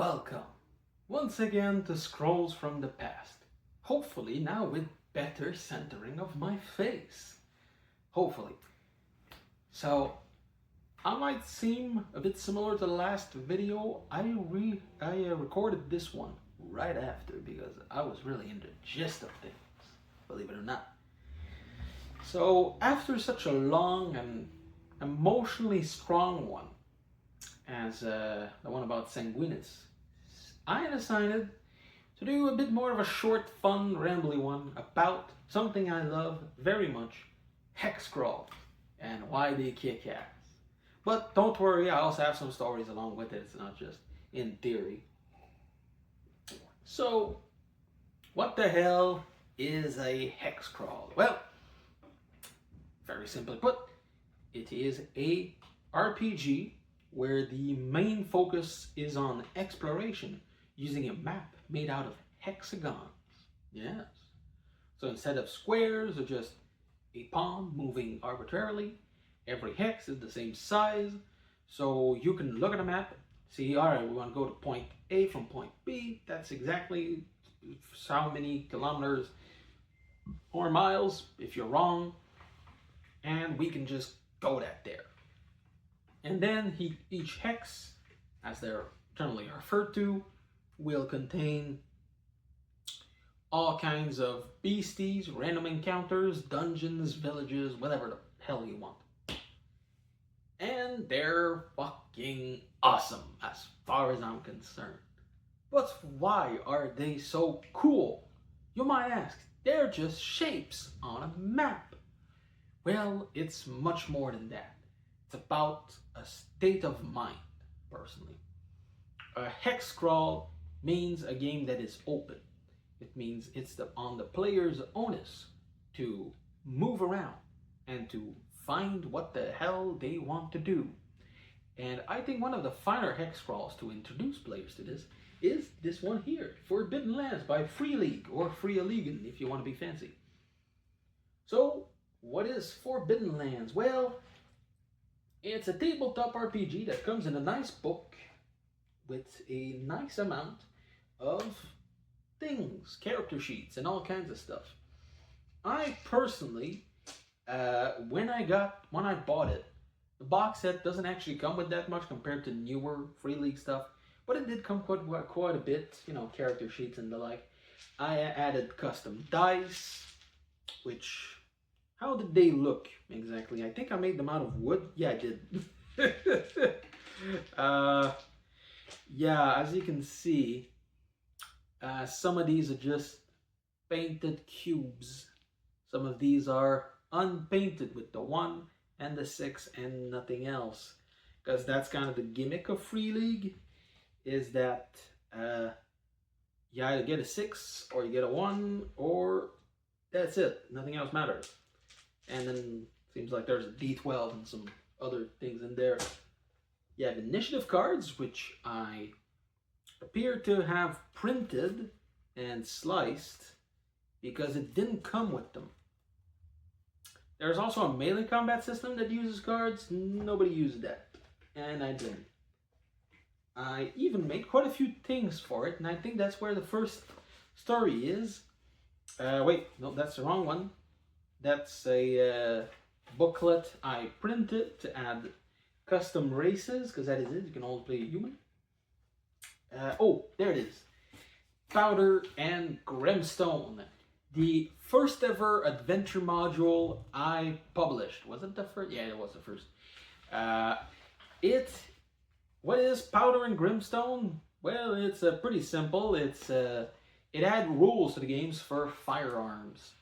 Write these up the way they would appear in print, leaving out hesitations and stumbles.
Welcome once again to Scrolls from the Past. Hopefully now with better centering of my face. Hopefully. So, I might seem a bit similar to the last video. I recorded this one right after because I was really in the gist of things, believe it or not. So, after such a long and emotionally strong one, as the one about Sanguinis, I decided to do a bit more of a short, fun, rambly one about something I love very much, Hexcrawls, and why they kick ass. But don't worry, I also have some stories along with it, it's not just in theory. So, what the hell is a Hexcrawl? Well, very simply put, it is a RPG where the main focus is on exploration using a map made out of hexagons. Yes. So instead of squares or just a pawn moving arbitrarily, every hex is the same size. So you can look at a map, see, all right, we want to go to point A from point B. That's exactly how many kilometers or miles if you're wrong. And we can just go that there. And then each hex, as they're generally referred to, will contain all kinds of beasties, random encounters, dungeons, villages, whatever the hell you want. And they're fucking awesome as far as I'm concerned. But why are they so cool? You might ask, they're just shapes on a map. Well, it's much more than that. It's about a state of mind, personally. A hex crawl means a game that is open. It means it's on the player's onus to move around and to find what the hell they want to do. And I think one of the finer hex crawls to introduce players to this is this one here, Forbidden Lands by Free League, or Free League if you want to be fancy. So, what is Forbidden Lands? Well, it's a tabletop RPG that comes in a nice book with a nice amount of things, character sheets, and all kinds of stuff. I personally, when I bought it, the box set doesn't actually come with that much compared to newer Free League stuff, but it did come quite a bit, you know, character sheets and the like. I added custom dice, which... how did they look exactly? I think I made them out of wood. Yeah, I did. Yeah, as you can see, some of these are just painted cubes. Some of these are unpainted with the 1 and the 6 and nothing else. Because that's kind of the gimmick of Free League, is that you either get a 6 or you get a 1, or that's it. Nothing else matters. And then seems like there's a D12 and some other things in there. You have initiative cards, which I appear to have printed and sliced because it didn't come with them. There's also a melee combat system that uses cards. Nobody used that, and I didn't. I even made quite a few things for it, and I think that's where the first story is. Wait, no, that's the wrong one. That's a booklet I printed to add custom races, because that is it, you can only play a human. Oh, there it is. Powder and Grimstone. The first ever adventure module I published. Was it the first? Yeah, it was the first. What is Powder and Grimstone? Well, it's pretty simple. It had rules to the games for firearms,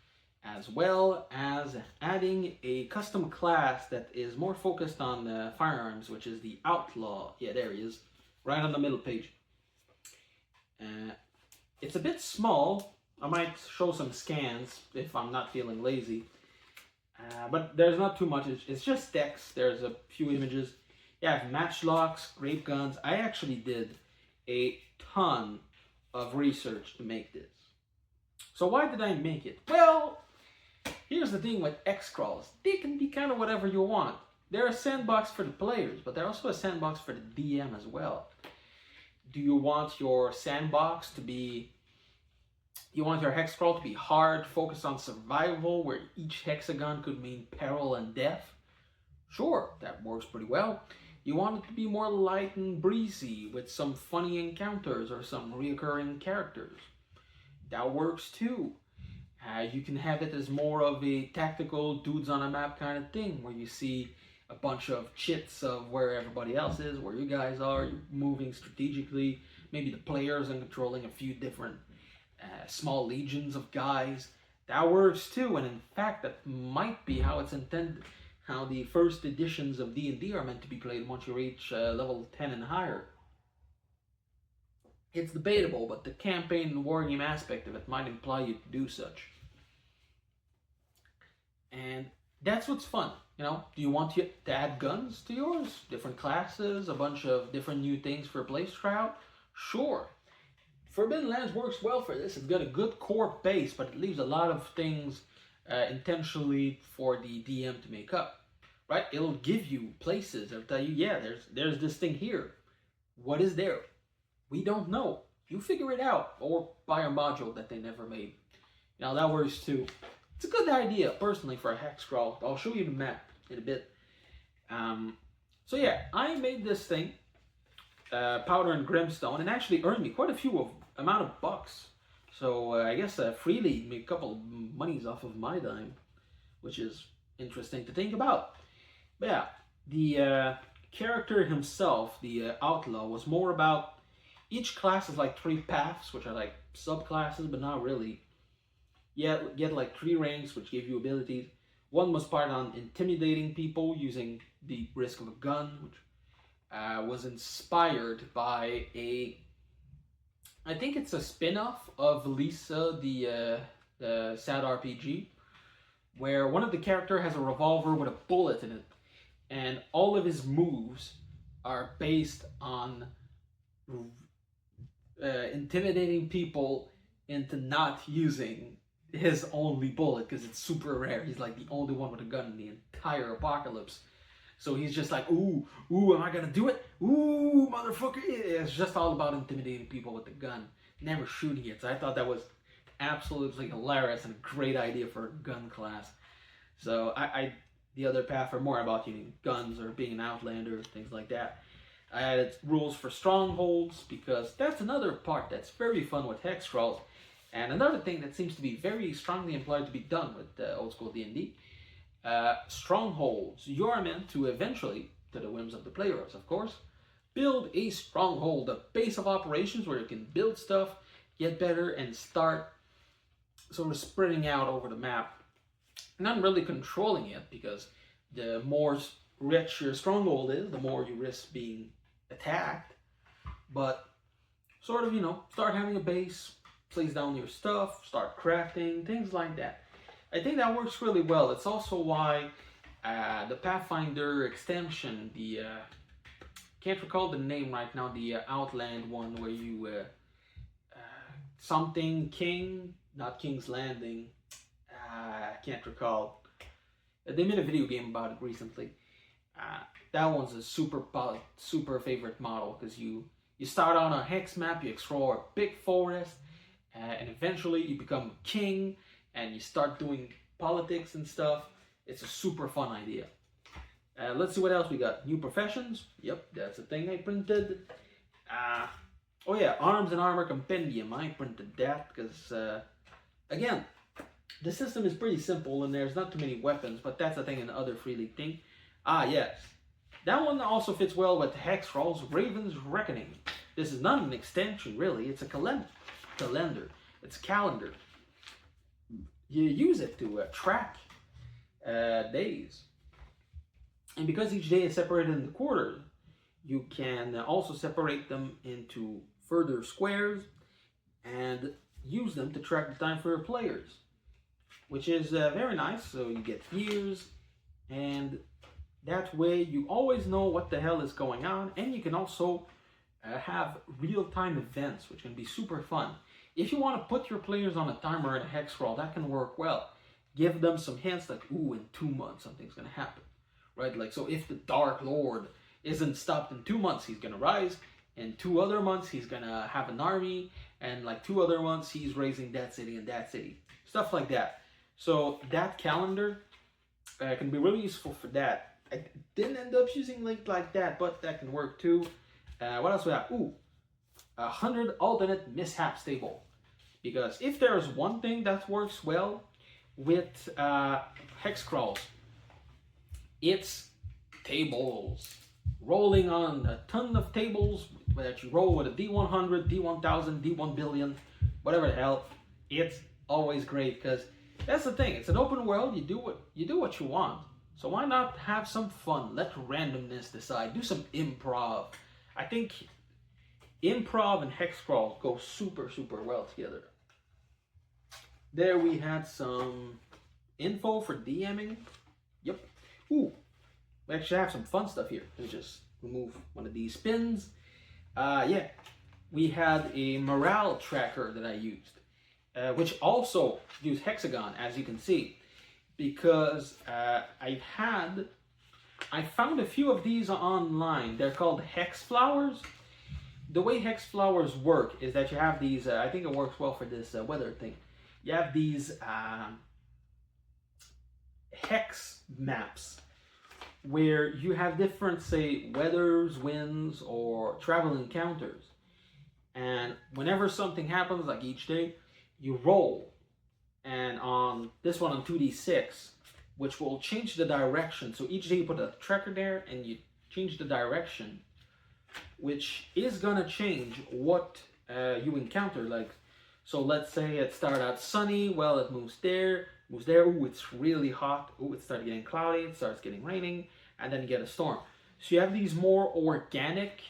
as well as adding a custom class that is more focused on firearms, which is the Outlaw. Yeah, there he is, right on the middle page. It's a bit small. I might show some scans if I'm not feeling lazy. But there's not too much. It's just text. There's a few images. You have matchlocks, grape guns. I actually did a ton of research to make this. So why did I make it? Well, here's the thing with Hexcrawls. They can be kind of whatever you want. They're a sandbox for the players, but they're also a sandbox for the DM as well. Do you want your sandbox to be, you want your hex crawl to be hard, focused on survival, where each hexagon could mean peril and death? Sure, that works pretty well. You want it to be more light and breezy, with some funny encounters or some reoccurring characters? That works too. You can have it as more of a tactical dudes on a map kind of thing, where you see a bunch of chits of where everybody else is, where you guys are, you're moving strategically, maybe the players and controlling a few different small legions of guys. That works too, and in fact that might be how it's intended, how the first editions of D&D are meant to be played once you reach level 10 and higher. It's debatable, but the campaign and wargame aspect of it might imply you to do such. And that's what's fun, you know? Do you want to add guns to yours? Different classes, a bunch of different new things for place trial? Sure. Forbidden Lands works well for this. It's got a good core base, but it leaves a lot of things intentionally for the DM to make up, right? It'll give you places. It'll tell you, yeah, there's this thing here. What is there? We don't know. You figure it out, or buy a module that they never made. You know, that works too. It's a good idea, personally, for a hex crawl. I'll show you the map in a bit. So yeah, I made this thing, Powder and Grimstone, and actually earned me quite a few amount of bucks. So I guess freely made a couple of monies off of my dime, which is interesting to think about. But yeah, the character himself, the outlaw, was more about, each class is like 3 paths, which are like subclasses, but not really. You get like 3 ranks, which give you abilities. One was part on intimidating people using the risk of a gun, which was inspired by I think it's a spin-off of Lisa, the sad RPG, where one of the characters has a revolver with a bullet in it, and all of his moves are based on intimidating people into not using his only bullet, because it's super rare. He's like the only one with a gun in the entire apocalypse. So he's just like, ooh, am I gonna do it? Ooh, motherfucker. It's just all about intimidating people with the gun, never shooting it. So I thought that was absolutely hilarious and a great idea for a gun class. So the other path are more about using guns or being an outlander, things like that. I added rules for strongholds, because that's another part that's very fun with Hexcrawls. And another thing that seems to be very strongly implied to be done with old school D&D, strongholds. You're meant to eventually, to the whims of the players of course, build a stronghold, a base of operations where you can build stuff, get better, and start sort of spreading out over the map. Not really controlling it, because the more rich your stronghold is, the more you risk being attacked. But sort of, you know, start having a base, place down your stuff, start crafting, things like that. I think that works really well. It's also why the Pathfinder extension, the can't recall the name right now, the Outland one, where you something King, not King's Landing, I can't recall. They made a video game about it recently. That one's a super favorite model, because you start on a hex map, you explore a big forest, and eventually you become king, and you start doing politics and stuff. It's a super fun idea. Let's see what else we got. New professions. Yep, that's a thing I printed. Oh yeah, Arms and Armor Compendium. I printed that because, again, the system is pretty simple and there's not too many weapons, but that's a thing in the other Free League thing. Yes. That one also fits well with Hexcrawls, Raven's Reckoning. This is not an extension, really. It's a calendar. It's a calendar. You use it to track days. And because each day is separated into quarters, you can also separate them into further squares and use them to track the time for your players, which is very nice. So you get years, and that way you always know what the hell is going on, and you can also have real-time events, which can be super fun. If you want to put your players on a timer in a hex crawl, that can work well. Give them some hints like, ooh, in 2 months something's going to happen, right? Like, so if the Dark Lord isn't stopped in 2 months, he's going to rise, In 2 other months, he's gonna have an army, and like 2 other months, he's raising that city and that city. Stuff like that. So that calendar can be really useful for that. I didn't end up using like that, but that can work too. What else we have? Ooh, 100 alternate mishaps table. Because if there's one thing that works well with Hexcrawls, it's tables. Rolling on a ton of tables that you roll with a D100, D1000, D1 billion, whatever the hell. It's always great because that's the thing. It's an open world. You do what you want. So why not have some fun? Let randomness decide. Do some improv. I think improv and Hexcrawls go super, super well together. There we had some info for DMing. Yep. Ooh, we actually have some fun stuff here. Let me just remove one of these spins. Yeah, we had a morale tracker that I used, which also used hexagon, as you can see, because I found a few of these online. They're called Hexflowers. The way Hexflowers work is that you have these, I think it works well for this weather thing. You have these hex maps where you have different, say, weathers, winds, or travel encounters. And whenever something happens, like each day, you roll. And on this one on 2d6, which will change the direction. So each day you put a tracker there and you change the direction, which is gonna change what you encounter. Like, so let's say it started out sunny, well, it moves there, ooh, it's really hot, ooh, it started getting cloudy, it starts getting raining, and then you get a storm. So you have these more organic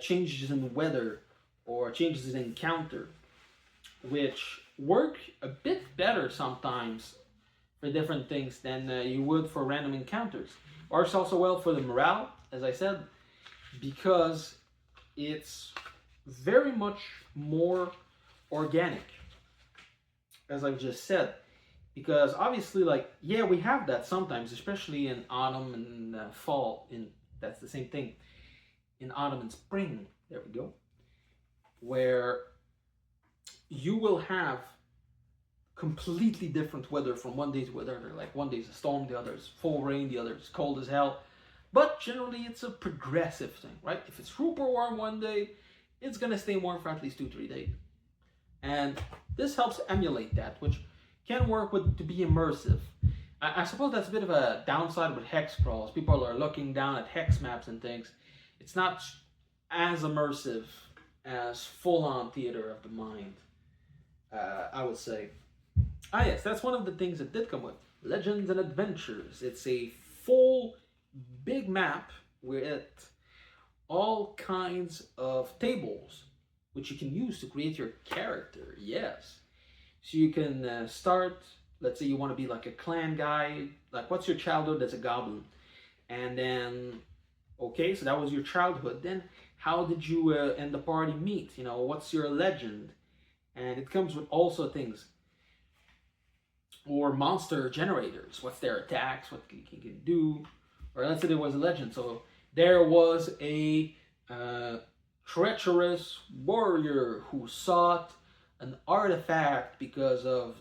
changes in weather or changes in encounter, which work a bit better sometimes for different things than you would for random encounters. Works also well for the morale, as I said, because it's very much more organic, as I've just said. Because obviously, like, yeah, we have that sometimes, especially in autumn and fall. That's the same thing. In autumn and spring, there we go, where you will have completely different weather from one day to the other. Like one day's a storm, the other's full rain, the other's cold as hell. But generally, it's a progressive thing, right? If it's super warm one day, it's gonna stay warm for at least 2-3 days. And this helps emulate that, which can work to be immersive. I suppose that's a bit of a downside with Hexcrawls. People are looking down at hex maps and things. It's not as immersive as full-on theater of the mind, I would say. Ah yes, that's one of the things that did come with Legends and Adventures. It's a full big map with all kinds of tables, which you can use to create your character, yes. So you can start, let's say you want to be like a clan guy, like what's your childhood as a goblin? And then, okay, so that was your childhood. Then how did you and the party meet? You know, what's your legend? And it comes with also things. Or monster generators, what's their attacks, what you can do. Or let's say there was a legend. So there was a treacherous warrior who sought an artifact because of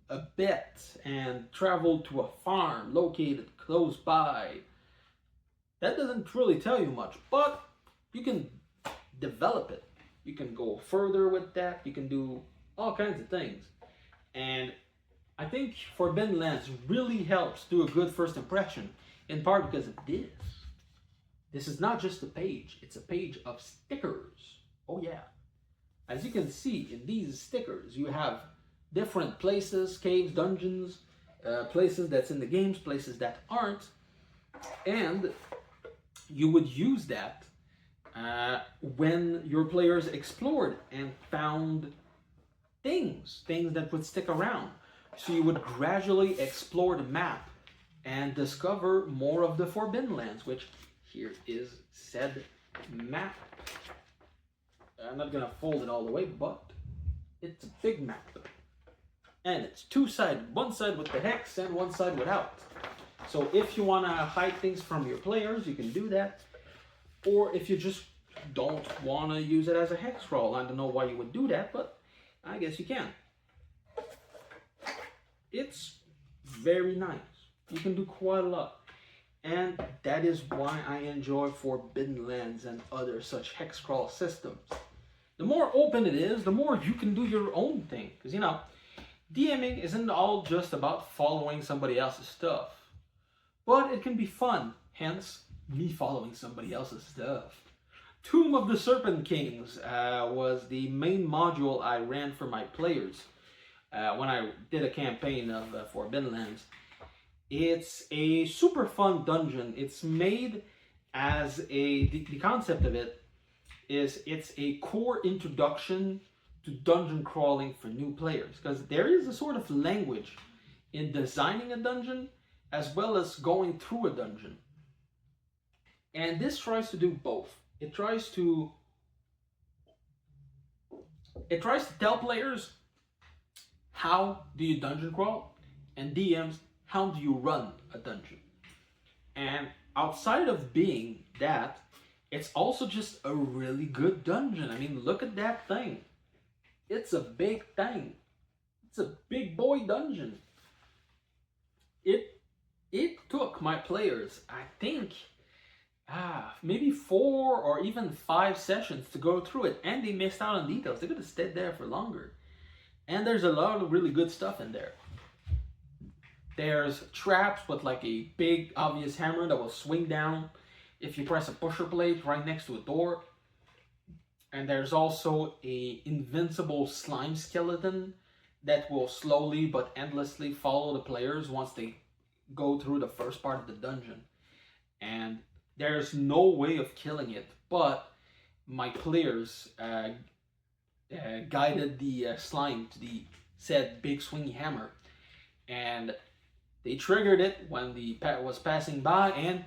a bet and traveled to a farm located close by. That doesn't really tell you much, but you can develop it. You can go further with that. You can do all kinds of things. And I think Forbidden Lands really helps do a good first impression, in part because of this. This is not just a page, it's a page of stickers. Oh yeah. As you can see in these stickers, you have different places, caves, dungeons, places that's in the games, places that aren't, and you would use that when your players explored and found things that would stick around. So you would gradually explore the map and discover more of the Forbidden Lands, which here is said map. I'm not gonna fold it all the way, but it's a big map. And it's two-sided, one side with the hex and one side without. So if you wanna hide things from your players, you can do that. Or if you just don't want to use it as a hex crawl. I don't know why you would do that, but I guess you can. It's very nice. You can do quite a lot. And that is why I enjoy Forbidden Lands and other such hex crawl systems. The more open it is, the more you can do your own thing. Because, you know, DMing isn't all just about following somebody else's stuff. But it can be fun. Hence, me following somebody else's stuff. Tomb of the Serpent Kings was the main module I ran for my players when I did a campaign of Forbidden Lands. It's a super fun dungeon. It's made as the concept of it is it's a core introduction to dungeon crawling for new players, because there is a sort of language in designing a dungeon as well as going through a dungeon. And this tries to do both. It tries to tell players how do you dungeon crawl, and DMs how do you run a dungeon. And outside of being that, it's also just a really good dungeon. I mean, look at that thing. It's a big thing. It's a big boy dungeon. It took my players, I think, maybe 4 or even 5 sessions to go through it, and they missed out on details. They could have stayed there for longer. And there's a lot of really good stuff in there. There's traps with like a big obvious hammer that will swing down if you press a pusher plate right next to a door. And there's also a invincible slime skeleton that will slowly but endlessly follow the players once they go through the first part of the dungeon. And there's no way of killing it, but my players guided the slime to the said big swingy hammer, and they triggered it when the pet was passing by, and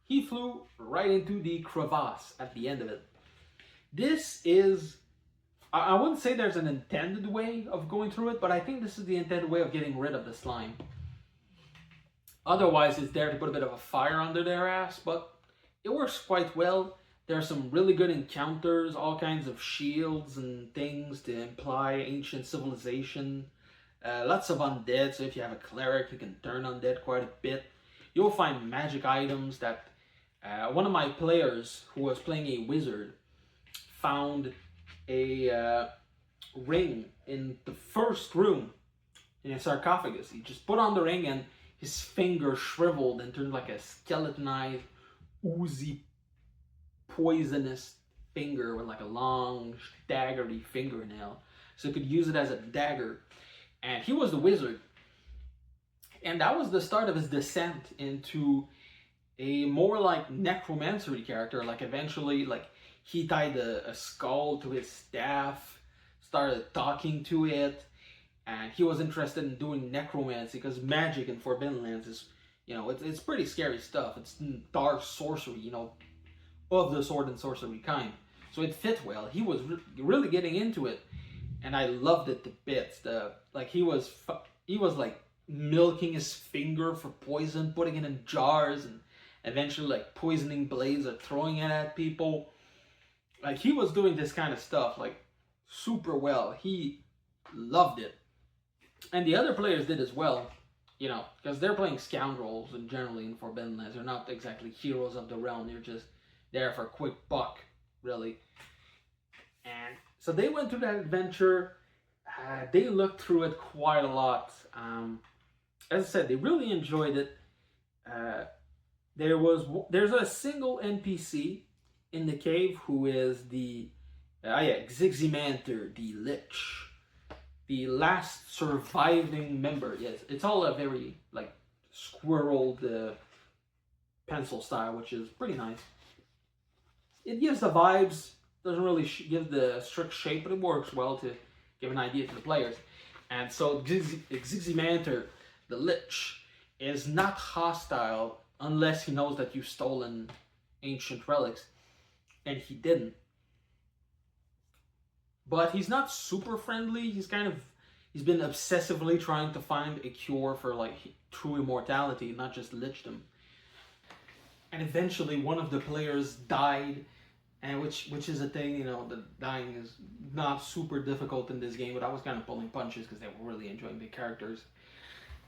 he flew right into the crevasse at the end of it. This is, I wouldn't say there's an intended way of going through it, but I think this is the intended way of getting rid of the slime. Otherwise, it's there to put a bit of a fire under their ass, but it works quite well. There are some really good encounters, all kinds of shields and things to imply ancient civilization. Lots of undead, so if you have a cleric, you can turn undead quite a bit. You'll find magic items that one of my players, who was playing a wizard, found a ring in the first room in a sarcophagus. He just put on the ring and his finger shriveled and turned like a skeletonized, oozy, poisonous finger with like a long, daggery fingernail. So he could use it as a dagger. And he was the wizard. And that was the start of his descent into a more like necromancery character. Like eventually, like he tied a skull to his staff, started talking to it, and he was interested in doing necromancy because magic in Forbidden Lands is, you know, it's pretty scary stuff. It's dark sorcery, you know, of the sword and sorcery kind. So it fit well. He was really getting into it, and I loved it to bits. He was like milking his finger for poison, putting it in jars, and eventually like poisoning blades or throwing it at people. Like he was doing this kind of stuff like super well. He loved it. And the other players did as well, you know, because they're playing scoundrels, and generally in Forbidden Lands, they're not exactly heroes of the realm. They're just there for a quick buck, really. And so they went through that adventure. They looked through it quite a lot. As I said, they really enjoyed it. There's a single NPC in the cave who is the Xiximanter, the Lich. The last surviving member. Yes, it's all a very like squirreled pencil style, which is pretty nice. It gives the vibes, doesn't really give the strict shape, but it works well to give an idea to the players. And so Xiximanter, the Lich, is not hostile unless he knows that you've stolen ancient relics, and he didn't. But he's not super friendly. He's been obsessively trying to find a cure for like true immortality, not just lichdom. And eventually one of the players died and which is a thing. You know, the dying is not super difficult in this game, but I was kind of pulling punches because they were really enjoying the characters.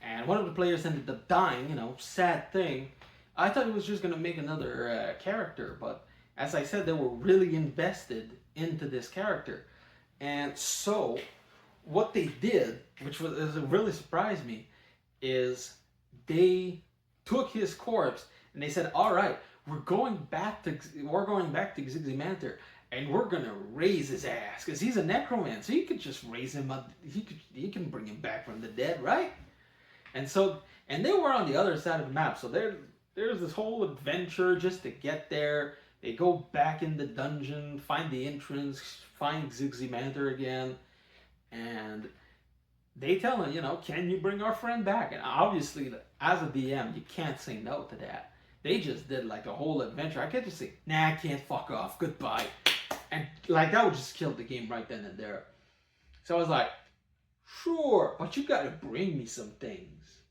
And one of the players ended up dying. You know, sad thing. I thought it was just gonna make another character, but as I said, they were really invested into this character, and so what they did, which really surprised me, is they took his corpse and they said, "All right, we're going back to Xiximanter, and we're gonna raise his ass because he's a necromancer. You could just raise him up. You can bring him back from the dead, right?" And they were on the other side of the map, so there's this whole adventure just to get there. They go back in the dungeon, find the entrance, find Xiximanter again, and they tell him, you know, "Can you bring our friend back?" And obviously, as a DM, you can't say no to that. They just did like a whole adventure. I can't just say, "Nah, I can't, fuck off, goodbye." And like that would just kill the game right then and there. So I was like, "Sure, but you gotta bring me some things."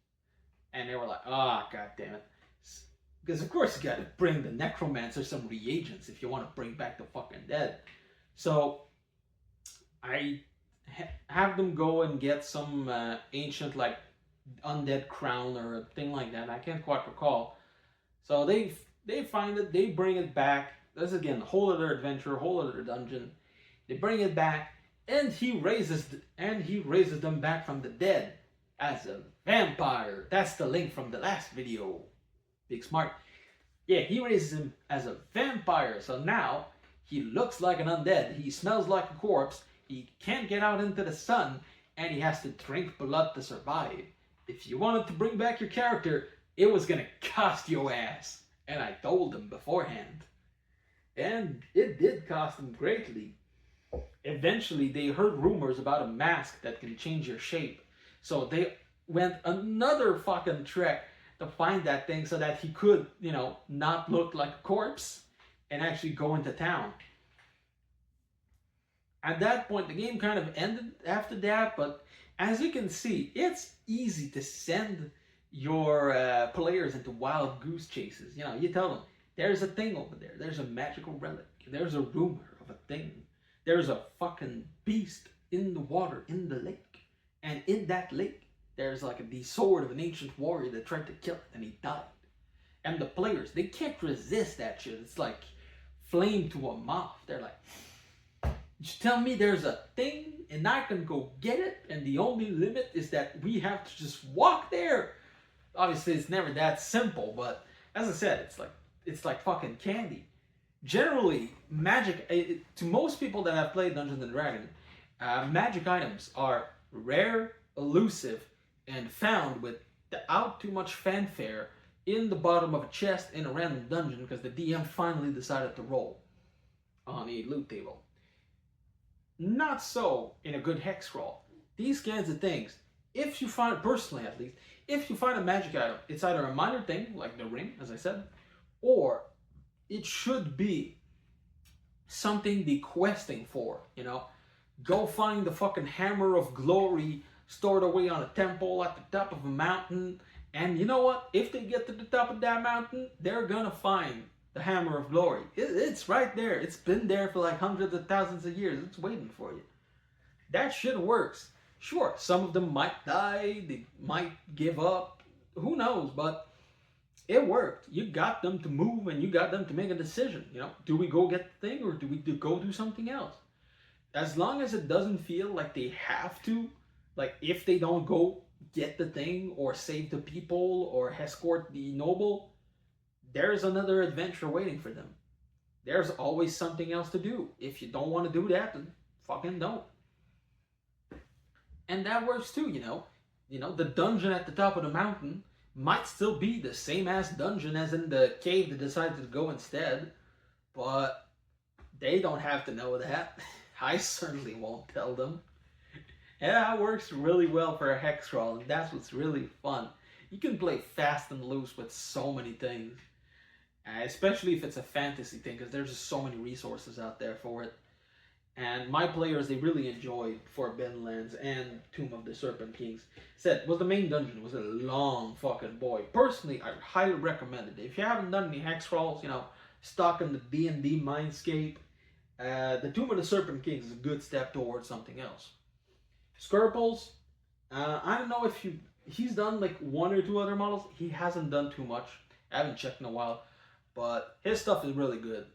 And they were like, "Ah, oh, god damn it." Because of course you gotta bring the necromancer some reagents if you want to bring back the fucking dead. So I have them go and get some ancient like undead crown or a thing like that. I can't quite recall. So they find it, they bring it back. This is again a whole other adventure, a whole other dungeon. They bring it back, and he raises them back from the dead as a vampire. That's the link from the last video. Big smart. Yeah, he raises him as a vampire. So now he looks like an undead. He smells like a corpse. He can't get out into the sun, and he has to drink blood to survive. If you wanted to bring back your character, it was gonna cost your ass. And I told him beforehand. And it did cost him greatly. Eventually, they heard rumors about a mask that can change your shape. So they went another fucking trek to find that thing so that he could, you know, not look like a corpse and actually go into town. At that point, the game kind of ended after that, but as you can see, it's easy to send your players into wild goose chases. You know, you tell them, "There's a thing over there, there's a magical relic, there's a rumor of a thing, there's a fucking beast in the water, in the lake, and in that lake, there's like the sword of an ancient warrior that tried to kill it and he died." And the players, they can't resist that shit. It's like flame to a moth. They're like, "You tell me there's a thing and I can go get it, and the only limit is that we have to just walk there." Obviously, it's never that simple, but as I said, it's like fucking candy. Generally, magic, to most people that have played Dungeons and Dragons, magic items are rare, elusive, and found without too much fanfare in the bottom of a chest in a random dungeon because the DM finally decided to roll on a loot table. Not so in a good hex crawl. These kinds of things, if you find, personally at least, if you find a magic item, it's either a minor thing, like the ring, as I said, or it should be something they're questing for, you know? Go find the fucking hammer of glory stored away on a temple at the top of a mountain, and you know what? If they get to the top of that mountain, they're gonna find the hammer of glory. It's right there. It's been there for like hundreds of thousands of years. It's waiting for you. That shit works. Sure, some of them might die, they might give up, who knows, but it worked. You got them to move and you got them to make a decision. You know, do we go get the thing or do we go do something else? As long as it doesn't feel like they have to, like if they don't go get the thing or save the people or escort the noble, there's another adventure waiting for them. There's always something else to do. If you don't want to do that, then fucking don't. And that works too, you know. You know, the dungeon at the top of the mountain might still be the same ass dungeon as in the cave they decided to go instead, but they don't have to know that. I certainly won't tell them. And that works really well for a hex crawl, and that's what's really fun. You can play fast and loose with so many things, especially if it's a fantasy thing, because there's just so many resources out there for it. And my players, they really enjoyed Forbidden Lands and Tomb of the Serpent Kings. Said, was the main dungeon, was a long fucking boy. Personally, I highly recommend it. If you haven't done any hex crawls, you know, stuck in the D&D mindscape, the Tomb of the Serpent Kings is a good step towards something else. Skirples, I don't know if he's done like 1 or 2 other models. He hasn't done too much. I haven't checked in a while, but his stuff is really good.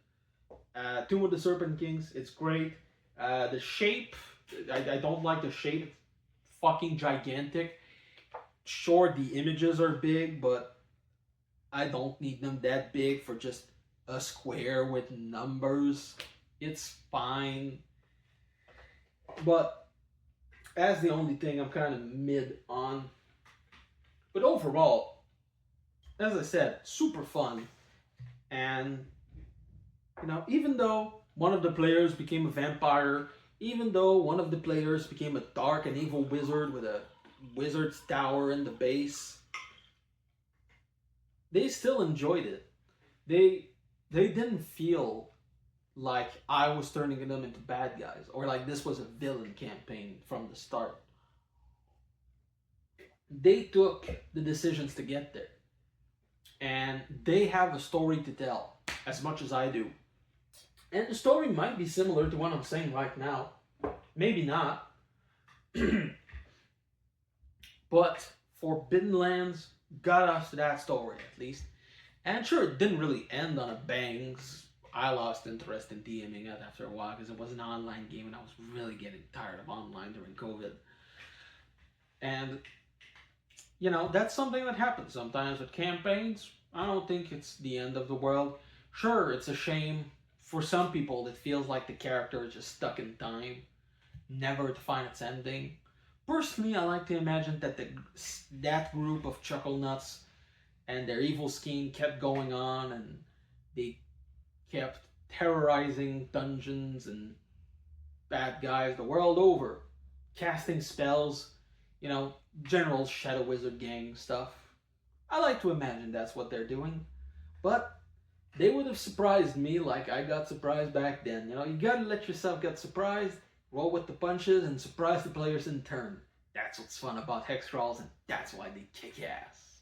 Tomb of the Serpent Kings, it's great. The shape, I don't like the shape. It's fucking gigantic. Sure, the images are big, but I don't need them that big for just a square with numbers. It's fine. But as the only thing, I'm kind of mid on. But overall, as I said, super fun. And, you know, even though one of the players became a vampire, even though one of the players became a dark and evil wizard with a wizard's tower in the base, they still enjoyed it. They didn't feel like I was turning them into bad guys, or like this was a villain campaign from the start. They took the decisions to get there. And they have a story to tell, as much as I do. And the story might be similar to what I'm saying right now. Maybe not. But Forbidden Lands got us to that story, at least. And sure, it didn't really end on a bang. I lost interest in DMing it after a while because it was an online game and I was really getting tired of online during COVID. And, you know, that's something that happens sometimes with campaigns. I don't think it's the end of the world. Sure, it's a shame. For some people, it feels like the character is just stuck in time, never to find its ending. Personally, I like to imagine that that group of chuckle nuts and their evil scheme kept going on, and they kept terrorizing dungeons and bad guys the world over, casting spells, you know, general Shadow Wizard gang stuff. I like to imagine that's what they're doing, but they would have surprised me like I got surprised back then. You know, you gotta let yourself get surprised, roll with the punches, and surprise the players in turn. That's what's fun about Hexcrawls, and that's why they kick ass.